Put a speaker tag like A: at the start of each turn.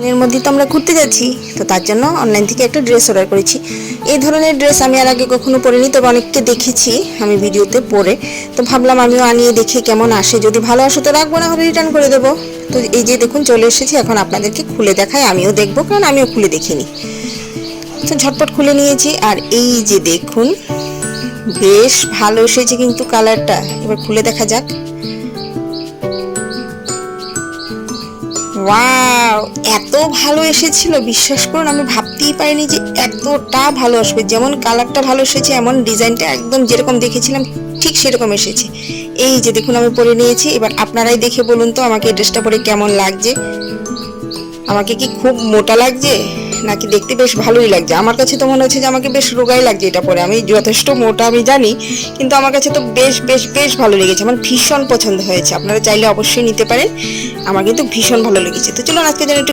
A: এর মধ্যে তো আমরা ঘুরতে যাচ্ছি, তো তার জন্য অনলাইন থেকে একটা ড্রেস অর্ডার করেছি। এই ধরনের ড্রেস আমি আর আগে কখনো পরিনি, তবে অনেককে দেখেছি আমি ভিডিওতে পরে, তো ভাবলাম আমিও আনিয়ে দেখি কেমন আসে। যদি ভালো আসে তো রাখবো, না হলে রিটার্ন করে দেবো। তো এই যে দেখুন চলে এসেছি, এখন আপনাদেরকে খুলে দেখাই, আমিও দেখবো কারণ আমিও খুলে দেখিনি। তো ঝটপট খুলে নিয়েছি, আর এই যে দেখুন বেশ ভালো এসেছে কিন্তু কালারটা। এবার খুলে দেখা যাক। ওয়াও, এত ভালো এসেছিল বিশ্বাস করুন, আমি ভাবতেই পারিনি যে এতটা ভালো আসবে। যেমন কালারটা ভালো এসেছে, এমন ডিজাইনটা একদম যেরকম দেখেছিলাম ঠিক সেরকম এসেছে। এই যে দেখুন আমি পরে নিয়েছি, এবার আপনারাই দেখে বলুন তো আমাকে এই ড্রেসটা পরে কেমন লাগছে। আমাকে কি খুব মোটা লাগছে নাকি দেখতে বেশ ভালোই লাগছে? আমার কাছে তো মনে হচ্ছে যে আমাকে বেশ রোগাই লাগছে এটা পরে। আমি যথেষ্ট মোটা আমি জানি, কিন্তু আমার কাছে তো বেশ বেশ বেশ ভালো লেগেছে, আমার ভীষণ পছন্দ হয়েছে। আপনারা চাইলে অবশ্যই নিতে পারেন, আমার কিন্তু ভীষণ ভালো লেগেছে। তো চলুন আজকে যেন একটু